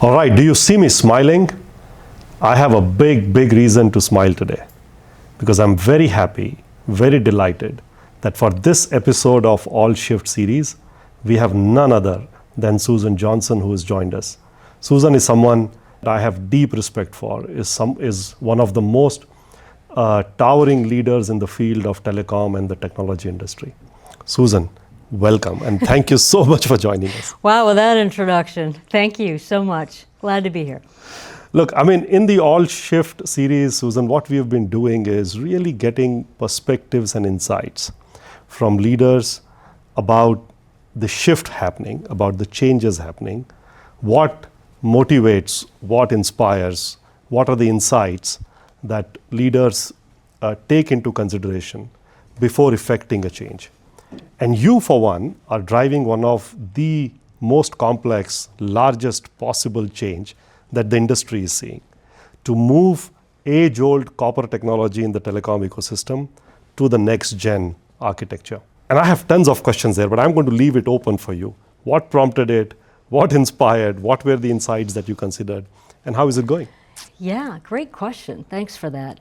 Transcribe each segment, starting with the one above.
All right, do you see me smiling? I have a big reason to smile today because I'm very happy, very delighted that for this episode of All Shift series, we have none other than Susan Johnson who has joined us. Susan is someone I have deep respect for, is one of the most towering leaders in the field of telecom and the technology industry. Susan, welcome, and thank you so much for joining us. Wow, with that introduction, thank you so much. Glad to be here. Look, I mean, in the All Shift series, Susan, what we have been doing is really getting perspectives and insights from leaders about the shift happening, about the changes happening, what motivates, what inspires, what are the insights that leaders take into consideration before effecting a change. And you, for one, are driving one of the most complex, largest possible change that the industry is seeing, to move age-old copper technology in the telecom ecosystem to the next-gen architecture. And I have tons of questions there, but I'm going to leave it open for you. What prompted it? What inspired? What were the insights that you considered? And how is it going? Yeah, great question. Thanks for that.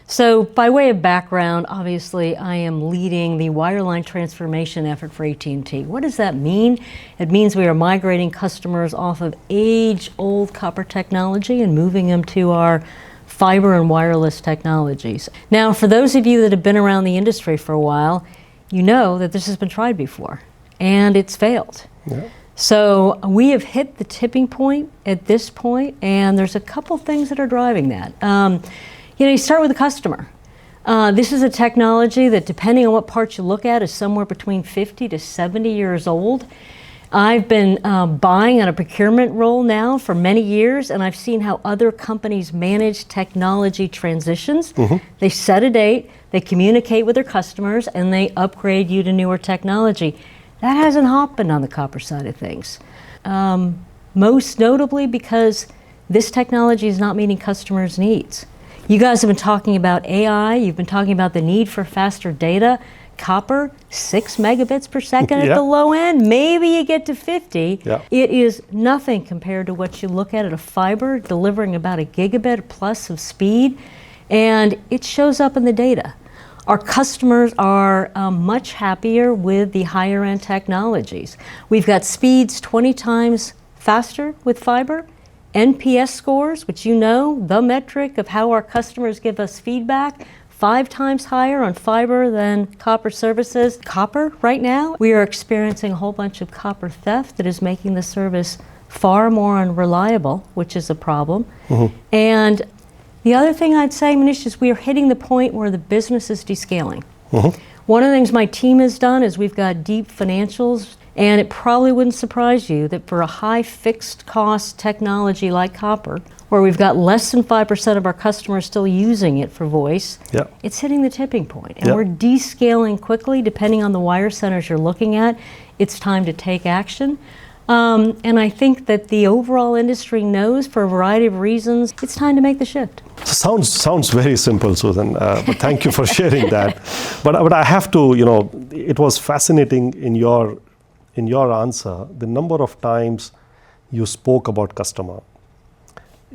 So by way of background, obviously I am leading the Wireline transformation effort for AT&T. What does that mean? It means we are migrating customers off of age-old copper technology and moving them to our fiber and wireless technologies. Now, for those of you that have been around the industry for a while, you know that this has been tried before, and it's failed. Yeah. So we have hit the tipping point at this point, and there's a couple things that are driving that. You start with the customer. This is a technology that, depending on what parts you look at, is somewhere between 50 to 70 years old. I've been buying on a procurement role now for many years, and I've seen how other companies manage technology transitions. Mm-hmm. They set a date, they communicate with their customers, and they upgrade you to newer technology. That hasn't happened on the copper side of things. Most notably because this technology is not meeting customers' needs. You guys have been talking about AI, you've been talking about the need for faster data. Copper, 6 megabits per second at the low end, maybe you get to 50. Yeah. It is nothing compared to what you look at a fiber, delivering about a gigabit plus of speed, and it shows up in the data. Our customers are much happier with the higher end technologies. We've got speeds 20 times faster with fiber, NPS scores, which you know, the metric of how our customers give us feedback, 5 times higher on fiber than copper services. Copper, right now, we are experiencing a whole bunch of copper theft that is making the service far more unreliable, which is a problem. Mm-hmm. And the other thing I'd say, Manish, is we are hitting the point where the business is descaling. Mm-hmm. One of the things my team has done is we've got deep financials, and it probably wouldn't surprise you that for a high fixed cost technology like copper, where we've got less than 5% of our customers still using it for voice, it's hitting the tipping point. And we're descaling quickly, depending on the wire centers you're looking at. It's time to take action. And I think that the overall industry knows, for a variety of reasons, it's time to make the shift. Sounds very simple, Susan, but thank you for sharing that. But I have to, it was fascinating in your answer, the number of times you spoke about customer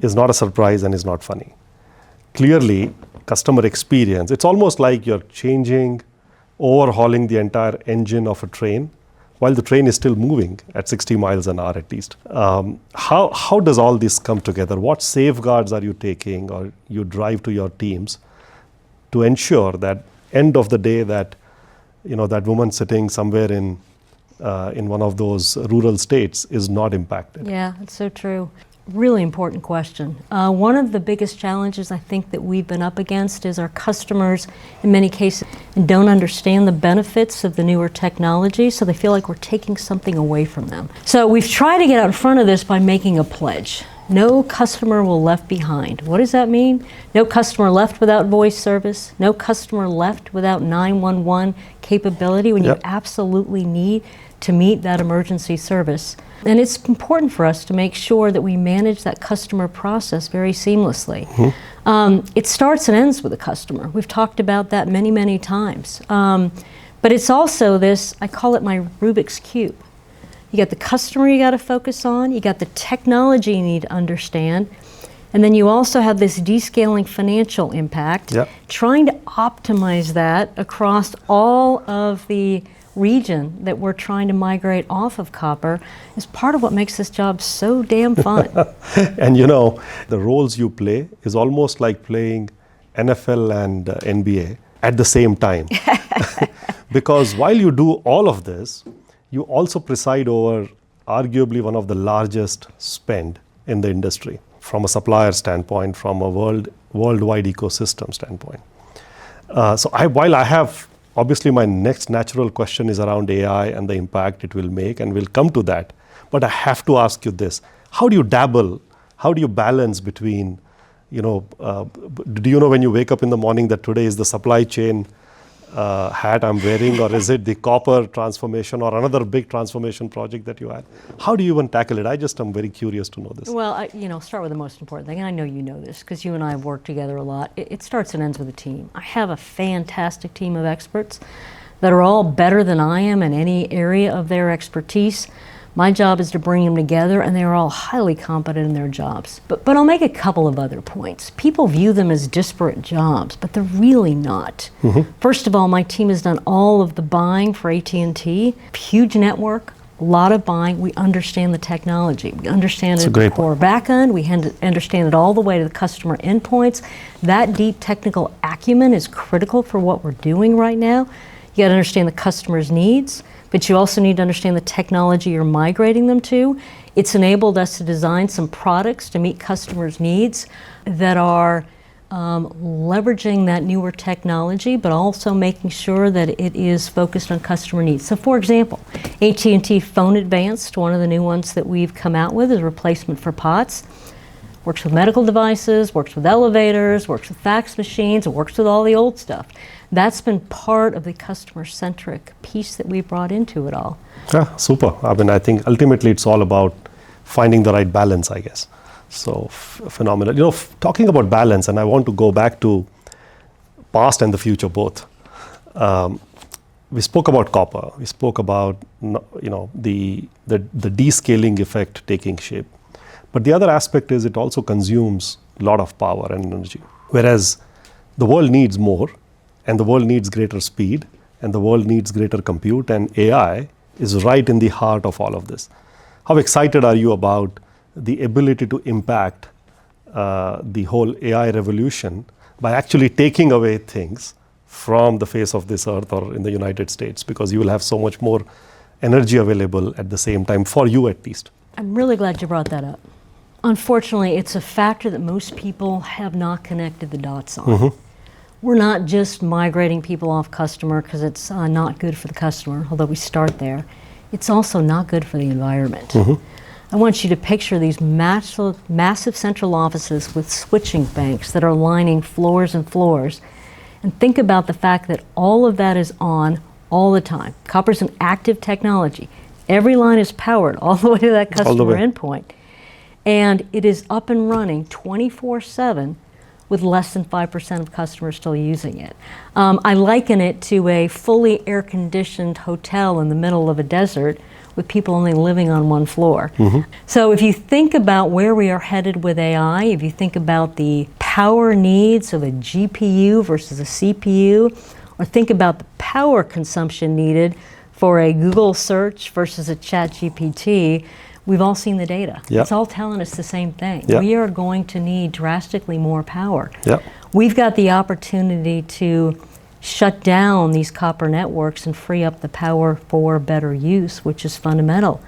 is not a surprise and is not funny. Clearly, customer experience, it's almost like you're changing, overhauling the entire engine of a train while the train is still moving at 60 miles an hour at least. How does all this come together? What safeguards are you taking or you drive to your teams to ensure that end of the day that, that woman sitting somewhere in one of those rural states is not impacted? Yeah, it's so true. Really important question. One of the biggest challenges I think that we've been up against is our customers, in many cases, don't understand the benefits of the newer technology, so they feel like we're taking something away from them. So we've tried to get out in front of this by making a pledge. No customer will left behind. What does that mean? No customer left without voice service, no customer left without 911 capability when you absolutely need to meet that emergency service. And it's important for us to make sure that we manage that customer process very seamlessly. Mm-hmm. It starts and ends with the customer. We've talked about that many, many times. But it's also this, I call it my Rubik's Cube. You got the customer you got to focus on. You got the technology you need to understand. And then you also have this descaling financial impact. Yep. Trying to optimize that across all of the region that we're trying to migrate off of copper is part of what makes this job so damn fun. And you know, the roles you play is almost like playing NFL and NBA at the same time. Because while you do all of this, you also preside over arguably one of the largest spend in the industry from a supplier standpoint, from a worldwide ecosystem standpoint. While I have, obviously my next natural question is around AI and the impact it will make, and we'll come to that. But I have to ask you this, how do you balance between, do you know when you wake up in the morning that today is the supply chain hat I'm wearing, or is it the copper transformation or another big transformation project that you had? How do you even tackle it? I'm very curious to know this. Well, start with the most important thing, and I know you know this because you and I have worked together a lot. It starts and ends with a team. I have a fantastic team of experts that are all better than I am in any area of their expertise. My job is to bring them together, and they're all highly competent in their jobs. But I'll make a couple of other points. People view them as disparate jobs, but they're really not. Mm-hmm. First of all, my team has done all of the buying for AT&T. Huge network, a lot of buying. We understand the technology. We understand it at the core backend. We understand it all the way to the customer endpoints. That deep technical acumen is critical for what we're doing right now. You got to understand the customer's needs, but you also need to understand the technology you're migrating them to. It's enabled us to design some products to meet customers' needs that are leveraging that newer technology, but also making sure that it is focused on customer needs. So for example, AT&T Phone Advanced, one of the new ones that we've come out with, is a replacement for POTS. Works with medical devices, works with elevators, works with fax machines, it works with all the old stuff. That's been part of the customer-centric piece that we brought into it all. Yeah, super. I think ultimately it's all about finding the right balance, I guess. So phenomenal. Talking about balance, and I want to go back to past and the future both. We spoke about copper. We spoke about the descaling effect taking shape. But the other aspect is it also consumes a lot of power and energy. Whereas the world needs more, and the world needs greater speed, and the world needs greater compute, and AI is right in the heart of all of this. How excited are you about the ability to impact the whole AI revolution by actually taking away things from the face of this earth or in the United States, because you will have so much more energy available at the same time, for you at least? I'm really glad you brought that up. Unfortunately, it's a factor that most people have not connected the dots on. Mm-hmm. We're not just migrating people off customer because it's not good for the customer, although we start there. It's also not good for the environment. Mm-hmm. I want you to picture these massive central offices with switching banks that are lining floors and floors, and think about the fact that all of that is on all the time. Copper's an active technology. Every line is powered all the way to that customer endpoint. And it is up and running 24/7 with less than 5% of customers still using it. I liken it to a fully air-conditioned hotel in the middle of a desert with people only living on one floor. Mm-hmm. So if you think about where we are headed with AI, if you think about the power needs of a GPU versus a CPU, or think about the power consumption needed for a Google search versus a ChatGPT, we've all seen the data. Yep. It's all telling us the same thing. Yep. We are going to need drastically more power. Yep. We've got the opportunity to shut down these copper networks and free up the power for better use, which is fundamental.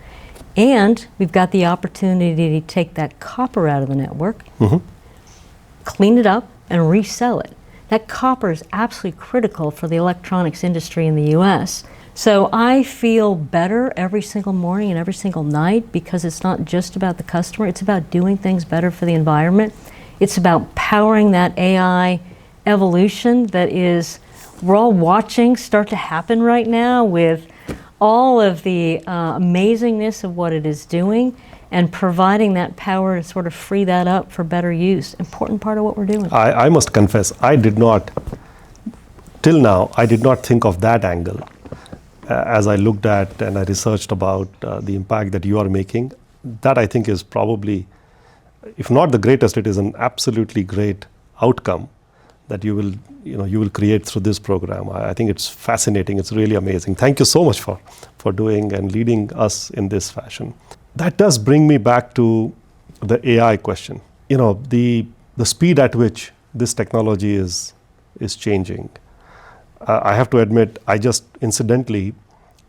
And we've got the opportunity to take that copper out of the network, mm-hmm. clean it up, and resell it. That copper is absolutely critical for the electronics industry in the US. So I feel better every single morning and every single night because it's not just about the customer, it's about doing things better for the environment. It's about powering that AI evolution that we're all watching start to happen right now with all of the amazingness of what it is doing, and providing that power to sort of free that up for better use. Important part of what we're doing. I must confess, till now, I did not think of that angle as I looked at and I researched about the impact that you are making, that I think is probably, if not the greatest, it is an absolutely great outcome that you will create through this program. I think it's fascinating. It's really amazing. Thank you so much for doing and leading us in this fashion. That does bring me back to the AI question. The speed at which this technology is changing. I have to admit, I just incidentally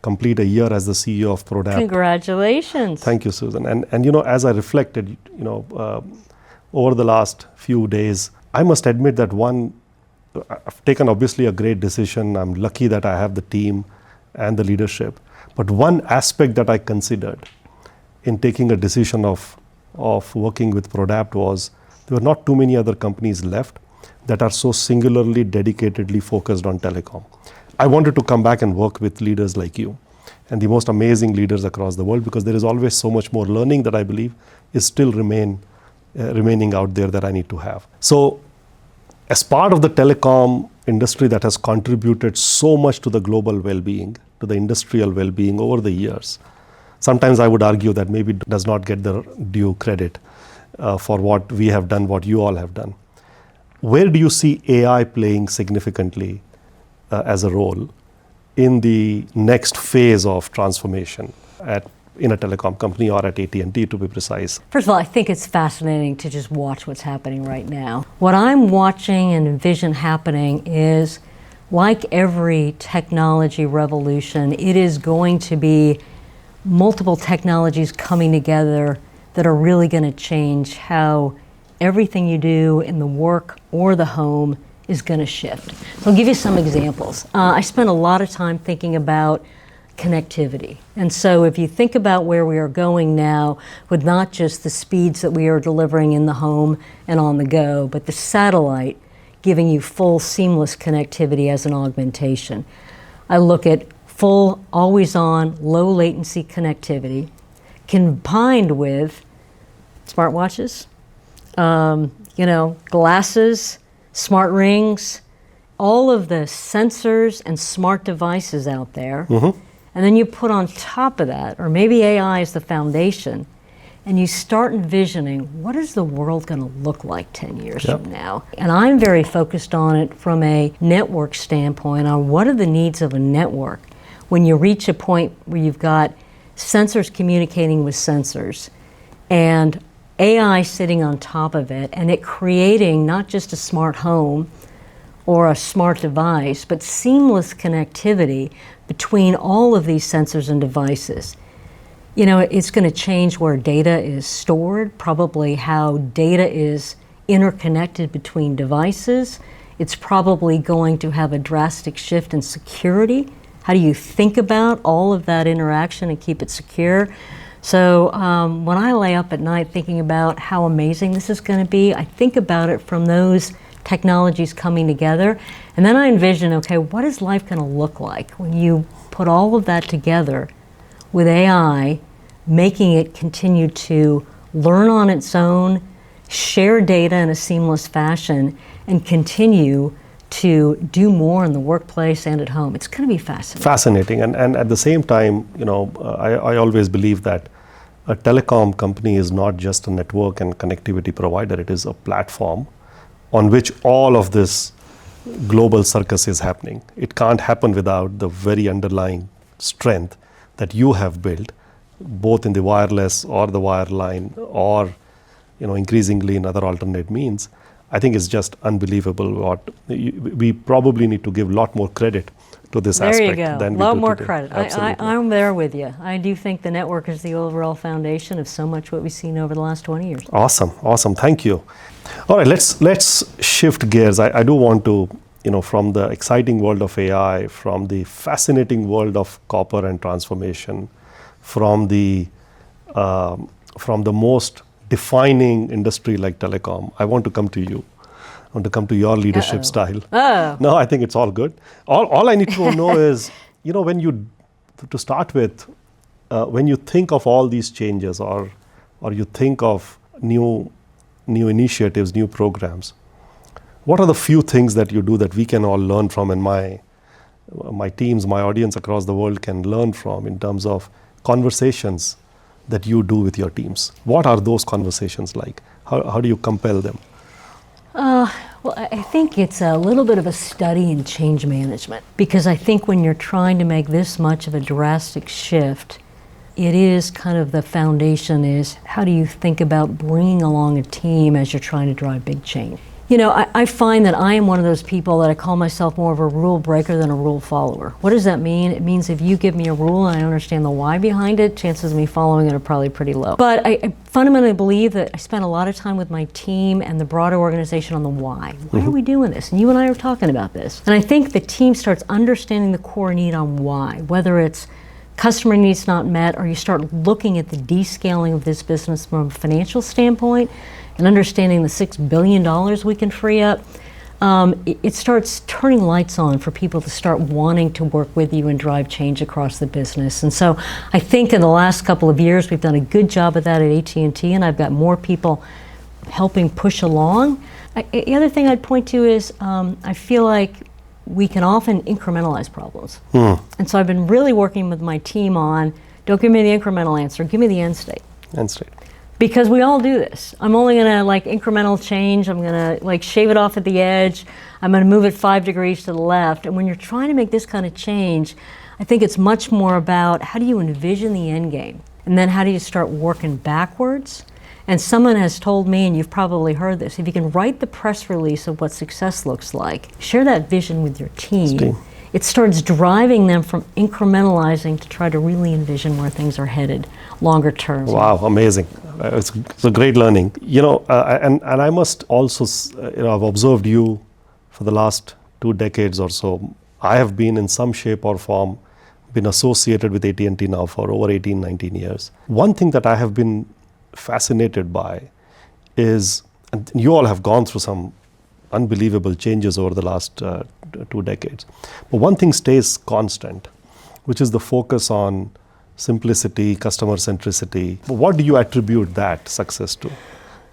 complete a year as the CEO of Prodapt. Congratulations. Thank you, Susan. And as I reflected, over the last few days, I must admit that I've taken obviously a great decision. I'm lucky that I have the team and the leadership. But one aspect that I considered in taking a decision of working with Prodapt was there were not too many other companies left that are so singularly, dedicatedly focused on telecom. I wanted to come back and work with leaders like you and the most amazing leaders across the world, because there is always so much more learning that I believe is still remaining out there that I need to have. So as part of the telecom industry that has contributed so much to the global well-being, to the industrial well-being over the years, sometimes I would argue that maybe it does not get the due credit for what we have done, what you all have done. Where do you see AI playing significantly as a role in the next phase of transformation in a telecom company or at AT&T, to be precise? First of all, I think it's fascinating to just watch what's happening right now. What I'm watching and envision happening is, like every technology revolution, it is going to be multiple technologies coming together that are really going to change how everything you do in the work or the home is going to shift. So I'll give you some examples. I spent a lot of time thinking about connectivity. And so if you think about where we are going now with not just the speeds that we are delivering in the home and on the go, but the satellite giving you full seamless connectivity as an augmentation. I look at full, always-on, low-latency connectivity combined with smartwatches, glasses, smart rings, all of the sensors and smart devices out there. Mm-hmm. And then you put on top of that, or maybe AI is the foundation, and you start envisioning what is the world going to look like 10 years from now. And I'm very focused on it from a network standpoint, on what are the needs of a network. When you reach a point where you've got sensors communicating with sensors and AI sitting on top of it, and it creating not just a smart home or a smart device, but seamless connectivity between all of these sensors and devices. It's going to change where data is stored, probably how data is interconnected between devices. It's probably going to have a drastic shift in security. How do you think about all of that interaction and keep it secure? So when I lay up at night thinking about how amazing this is going to be, I think about it from those technologies coming together. And then I envision, okay, what is life going to look like when you put all of that together with AI, making it continue to learn on its own, share data in a seamless fashion, and continue to do more in the workplace and at home. It's going to be fascinating. Fascinating. And at the same time, I always believe that a telecom company is not just a network and connectivity provider. It is a platform on which all of this global circus is happening. It can't happen without the very underlying strength that you have built, both in the wireless or the wireline or increasingly in other alternate means. I think it's just unbelievable. We probably need to give a lot more credit to this aspect. There you go. A lot more credit. I'm there with you. I do think the network is the overall foundation of so much what we've seen over the last 20 years. Awesome. Thank you. All right, let's shift gears. I do want to, from the exciting world of AI, from the fascinating world of copper and transformation, from the most defining industry like telecom, I want to come to you. I want to come to your leadership style. Oh. No, I think it's all good. All I need to know is, to start with, when you think of all these changes or you think of new initiatives, new programs, what are the few things that you do that we can all learn from? And my my teams, my audience across the world can learn from in terms of conversations that you do with your teams? What are those conversations like? How do you compel them? Well, I think it's a little bit of a study in change management, because I think when you're trying to make this much of a drastic shift, it is kind of the foundation is how do you think about bringing along a team as you're trying to drive big change? You know, I find that I am one of those people that I call myself more of a rule breaker than a rule follower. What does that mean? It means if you give me a rule and I understand the why behind it, chances of me following it are probably pretty low. But I fundamentally believe that I spend a lot of time with my team and the broader organization on the why. Why are we doing this? And you and I are talking about this. And I think the team starts understanding the core need on why, whether it's customer needs not met, or you start looking at the descaling of this business from a financial standpoint and understanding the $6 billion we can free up, it starts turning lights on for people to start wanting to work with you and drive change across the business. And so I think in the last couple of years we've done a good job of that at AT&T, and I've got more people helping push along. The other thing I'd point to is I feel like we can often incrementalize problems. And so I've been really working with my team on, don't give me the incremental answer, give me the end state. End state. Because we all do this. I'm only gonna like incremental change, I'm gonna like shave it off at the edge, I'm gonna move it 5 degrees to the left. And when you're trying to make this kind of change, I think it's much more about how do you envision the end game? And then how do you start working backwards? And someone has told me, and you've probably heard this, if you can write the press release of what success looks like, share that vision with your team, it starts driving them from incrementalizing to try to really envision where things are headed longer term. Wow, amazing. It's a great learning. You know, and I must also, I've observed you for the last 2 decades or so. I have been in some shape or form, been associated with AT&T now for over 18, 19 years. One thing that I have been fascinated by is, and you all have gone through some unbelievable changes over the last 2 decades. But one thing stays constant, which is the focus on simplicity, customer centricity. What do you attribute that success to?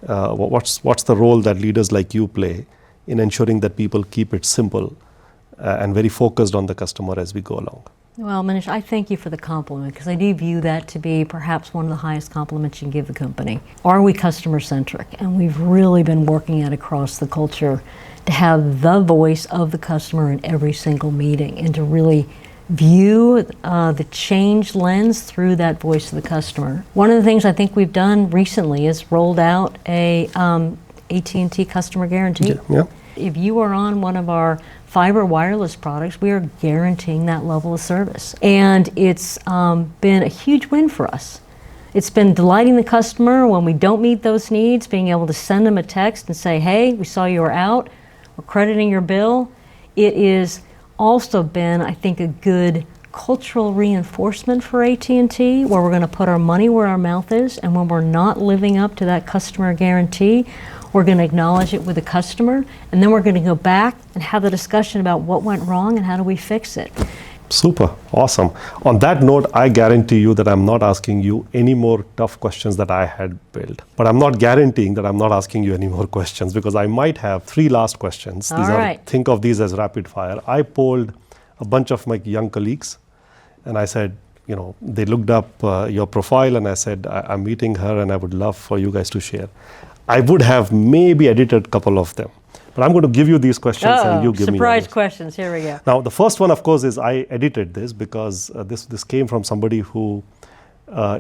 What's the role that leaders like you play in ensuring that people keep it simple and very focused on the customer as we go along? Well, Manish, I thank you for the compliment, because I do view that to be perhaps one of the highest compliments you can give the company. Are we customer-centric? And we've really been working at across the culture to have the voice of the customer in every single meeting and to really view the change lens through that voice of the customer. One of the things I think we've done recently is rolled out a AT&T customer guarantee. Yeah. If you are on one of our fiber wireless products, we are guaranteeing that level of service. And it's been a huge win for us. It's been delighting the customer when we don't meet those needs, being able to send them a text and say, hey, we saw you were out, we're crediting your bill. It is also been, I think, a good cultural reinforcement for AT&T, where we're going to put our money where our mouth is, and when we're not living up to that customer guarantee, we're going to acknowledge it with the customer, and then we're going to go back and have the discussion about what went wrong and how do we fix it. Super, awesome. On that note, I guarantee you that I'm not asking you any more tough questions that I had built. But I'm not guaranteeing that I'm not asking you any more questions, because I might have 3 last questions. All right. Think of these as rapid fire. I polled a bunch of my young colleagues, and I said, they looked up your profile, and I said, I'm meeting her and I would love for you guys to share. I would have maybe edited a couple of them, but I'm going to give you these questions and you give me surprise yours. questions, here we go. Now, the first one, of course, is I edited this because this came from somebody who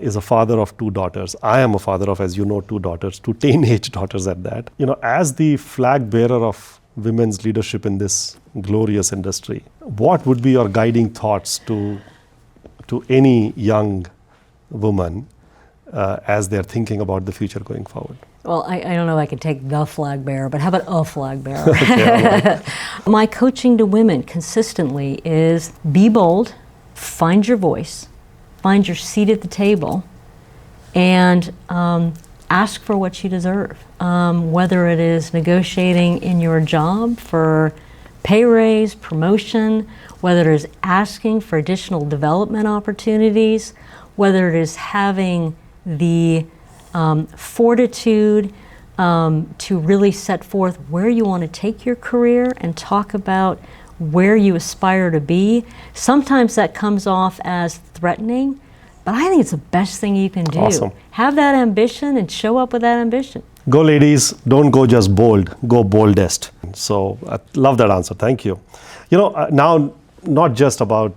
is a father of 2 daughters. I am a father of, as you know, 2 daughters, 2 teenage daughters at that. As the flag bearer of women's leadership in this glorious industry, what would be your guiding thoughts to any young woman as they're thinking about the future going forward? Well, I don't know if I can take the flag bearer, but how about a flag bearer? Okay, My coaching to women consistently is be bold, find your voice, find your seat at the table, and ask for what you deserve. Whether it is negotiating in your job for pay raise, promotion, whether it is asking for additional development opportunities, whether it is having the fortitude to really set forth where you want to take your career and talk about where you aspire to be. Sometimes that comes off as threatening, but I think it's the best thing you can do. Awesome. Have that ambition and show up with that ambition. Go ladies, don't go just bold, go boldest. So I love that answer, thank you. Now not just about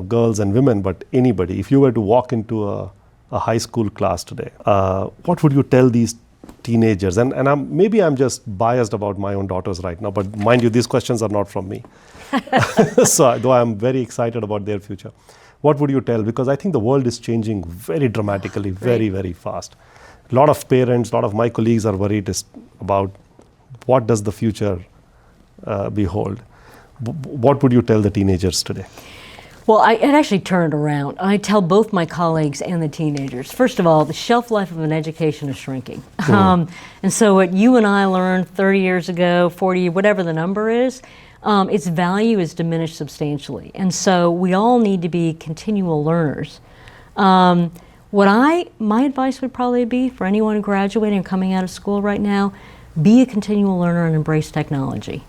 girls and women, but anybody. If you were to walk into a high school class today, what would you tell these teenagers? And maybe I'm just biased about my own daughters right now, but mind you, these questions are not from me. So though I'm very excited about their future. What would you tell? Because I think the world is changing very dramatically, very, very fast. A lot of parents, a lot of my colleagues are worried about what does the future behold. What would you tell the teenagers today? Well, it actually turned around. I tell both my colleagues and the teenagers, first of all, the shelf life of an education is shrinking. And so what you and I learned 30 years ago, 40, whatever the number is, its value is diminished substantially. And so we all need to be continual learners. My advice would probably be for anyone graduating or coming out of school right now, be a continual learner and embrace technology.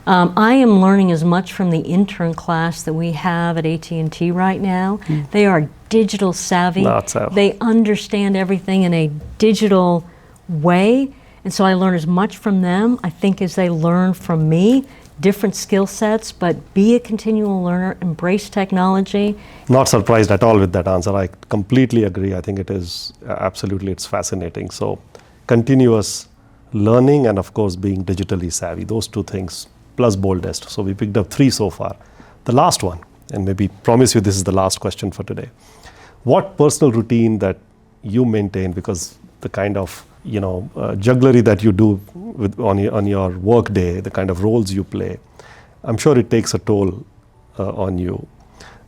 I am learning as much from the intern class that we have at AT&T right now. They are digital savvy. They understand everything in a digital way. And so I learn as much from them, I think, as they learn from me. Different skill sets, but be a continual learner, embrace technology. Not surprised at all with that answer. I completely agree. I think it is absolutely, it's fascinating. So continuous learning and of course being digitally savvy, those two things plus boldest. So we picked up 3 so far. The last one, and maybe promise you this is the last question for today. What personal routine that you maintain, because the kind of jugglery that you do on your work day, the kind of roles you play, I'm sure it takes a toll on you.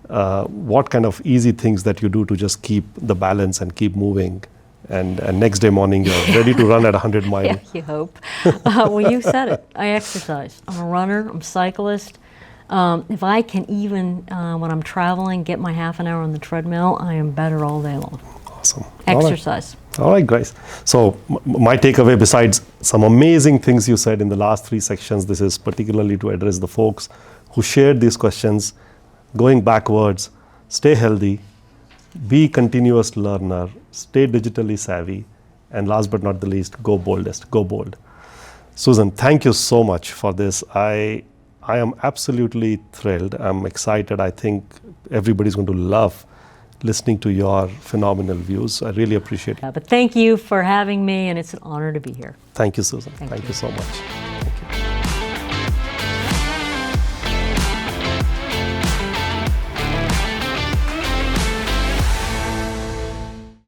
What kind of easy things that you do to just keep the balance and keep moving, and next day morning you're ready to run at 100 miles? Yeah, you hope. Well, you said it. I exercise. I'm a runner. I'm a cyclist. If I can even, when I'm traveling, get my half an hour on the treadmill, I am better all day long. Awesome. Exercise. All right, guys. So my takeaway, besides some amazing things you said in the last 3 sections, this is particularly to address the folks who shared these questions. Going backwards, stay healthy, be continuous learner, stay digitally savvy, and last but not the least, go boldest, go bold. Susan, thank you so much for this. I am absolutely thrilled. I'm excited. I think everybody's going to love listening to your phenomenal views. I really appreciate it. But thank you for having me, and it's an honor to be here. Thank you, Susan. Thank you so much.